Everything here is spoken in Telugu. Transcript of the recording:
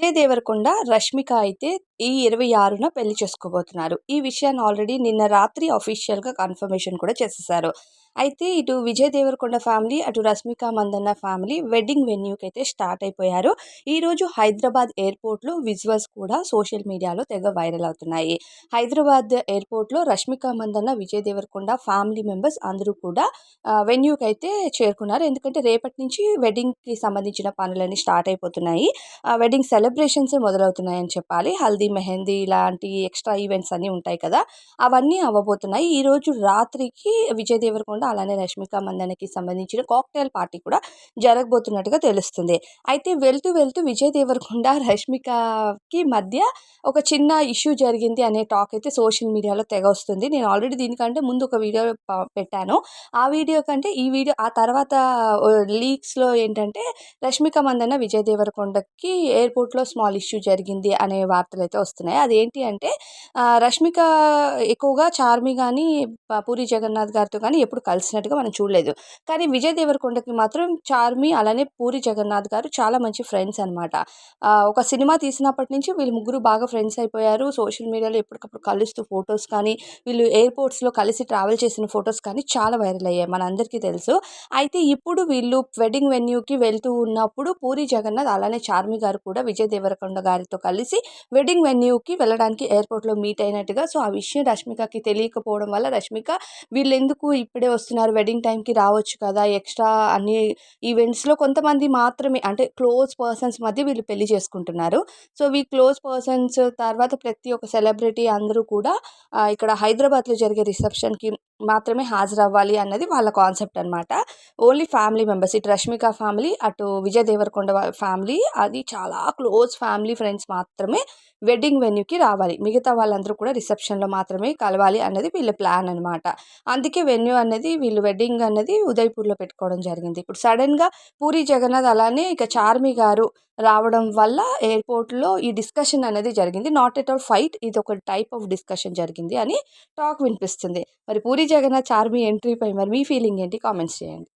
విజయ్ దేవరకొండ, రష్మిక అయితే ఈ 26న పెళ్లి చేసుకోబోతున్నారు. ఈ విషయాన్ని ఆల్రెడీ నిన్న రాత్రి అఫీషియల్‌గా కన్ఫర్మేషన్ కూడా చేసేసారు. అయితే ఇటు విజయ్ దేవరకొండ ఫ్యామిలీ, అటు రష్మిక మందన్న ఫ్యామిలీ వెడ్డింగ్ వెన్యూకైతే స్టార్ట్ అయిపోయారు. ఈరోజు హైదరాబాద్ ఎయిర్‌పోర్ట్‌లో విజువల్స్ కూడా సోషల్ మీడియాలో తెగ వైరల్ అవుతున్నాయి. హైదరాబాద్ ఎయిర్‌పోర్ట్‌లో రష్మిక మందన్న, విజయ్ దేవరకొండ ఫ్యామిలీ మెంబర్స్ అందరూ కూడా వెన్యూకైతే చేరుకున్నారు. ఎందుకంటే రేపటి నుంచి వెడ్డింగ్‌కి సంబంధించిన పనులన్నీ స్టార్ట్ అయిపోతున్నాయి. వెడ్డింగ్ సెలబ్రేషన్సే మొదలవుతున్నాయని చెప్పాలి. హల్దీ, మెహందీ ఇలాంటి ఎక్స్‌ట్రా ఈవెంట్స్ అన్నీ ఉంటాయి కదా! అవన్నీ అవ్వబోతున్నాయి. ఈరోజు రాత్రికి విజయ్ దేవరకొండ అలానే రష్మిక మందన్నకి సంబంధించిన కాక్టైల్ పార్టీ కూడా జరగబోతున్నట్టుగా తెలుస్తుంది. అయితే వెళ్తూ వెళ్తూ విజయ్ దేవరకొండ, రష్మికకి మధ్య ఒక చిన్న ఇష్యూ జరిగింది అనే టాక్ అయితే సోషల్ మీడియాలో తెగ వస్తుంది. నేను ఆల్రెడీ దీనికంటే ముందు ఒక వీడియో పెట్టాను. ఆ వీడియో కంటే ఈ వీడియో ఆ తర్వాత లీక్స్‌లో ఏంటంటే రష్మిక మందన్న, విజయ్ దేవరకొండకి ఎయిర్‌పోర్ట్‌లో స్మాల్ ఇష్యూ జరిగింది అనే వార్తలైతే వస్తున్నాయి. అదేంటి అంటే రష్మిక ఎక్కువగా చార్మి గాని, పూరి జగన్నాథ్ గారితో గాని ఎప్పుడు కలిసినట్టుగా మనం చూడలేదు. కానీ విజయ్ దేవరకొండకి మాత్రం చార్మి అలానే పూరి జగన్నాథ్ గారు చాలా మంచి ఫ్రెండ్స్ అనమాట. ఒక సినిమా తీసినప్పటి నుంచి వీళ్ళు ముగ్గురు బాగా ఫ్రెండ్స్ అయిపోయారు. సోషల్ మీడియాలో ఎప్పటికప్పుడు కలుస్తూ ఫోటోస్ కానీ, వీళ్ళు ఎయిర్‌పోర్ట్స్‌లో కలిసి ట్రావెల్ చేసిన ఫోటోస్ కానీ చాలా వైరల్ అయ్యాయి. మనందరికీ తెలుసు. అయితే ఇప్పుడు వీళ్ళు వెడ్డింగ్ వెన్యూకి వెళ్తూ ఉన్నప్పుడు పూరి జగన్నాథ్ అలానే చార్మి గారు కూడా విజయ్ దేవరకొండ గారితో కలిసి వెడ్డింగ్ వెన్యూకి వెళ్ళడానికి ఎయిర్‌పోర్ట్‌లో మీట్ అయినట్టుగా. సో, ఆ విషయం రష్మికకి తెలియకపోవడం వల్ల రష్మిక వీళ్ళెందుకు ఇప్పుడే వస్తున్నారు, వెడ్డింగ్ టైంకి రావచ్చు కదా! ఎక్స్‌ట్రా అన్ని ఈవెంట్స్‌లో కొంతమంది మాత్రమే అంటే క్లోజ్ పర్సన్స్ మధ్య వీళ్ళు పెళ్లి చేసుకుంటున్నారు. సో, క్లోజ్ పర్సన్స్ తర్వాత ప్రతి ఒక్క సెలబ్రిటీ అందరూ కూడా ఇక్కడ హైదరాబాద్‌లో జరిగే రిసెప్షన్‌కి మాత్రమే హాజరవ్వాలి అన్నది వాళ్ళ కాన్సెప్ట్ అనమాట. Only family members. ఇటు రష్మిక ఫ్యామిలీ, అటు విజయ్ దేవరకొండ ఫ్యామిలీ అది చాలా క్లోజ్ ఫ్యామిలీ ఫ్రెండ్స్ మాత్రమే వెడ్డింగ్ వెన్యూకి రావాలి. మిగతా వాళ్ళందరూ కూడా రిసెప్షన్‌లో మాత్రమే కలవాలి అన్నది వీళ్ళ ప్లాన్ అనమాట. అందుకే వెన్యూ అనేది వీళ్ళు వెడ్డింగ్ అన్నది ఉదయపూర్‌లో పెట్టుకోవడం జరిగింది. ఇప్పుడు సడెన్‌గా పూరి జగన్నాథ్ అలానే ఇక చార్మి గారు రావడం వల్ల ఎయిర్‌పోర్ట్‌లో ఈ డిస్కషన్ అనేది జరిగింది. నాట్ ఎట్ ఆల్ ఫైట్, ఇదొక టైప్ ఆఫ్ డిస్కషన్ జరిగింది అని టాక్ వినిపిస్తుంది. మరి పూరి జగన్నాథ్, చార్మి ఎంట్రీపై మరి మీ ఫీలింగ్ ఏంటి? కామెంట్స్ చేయండి.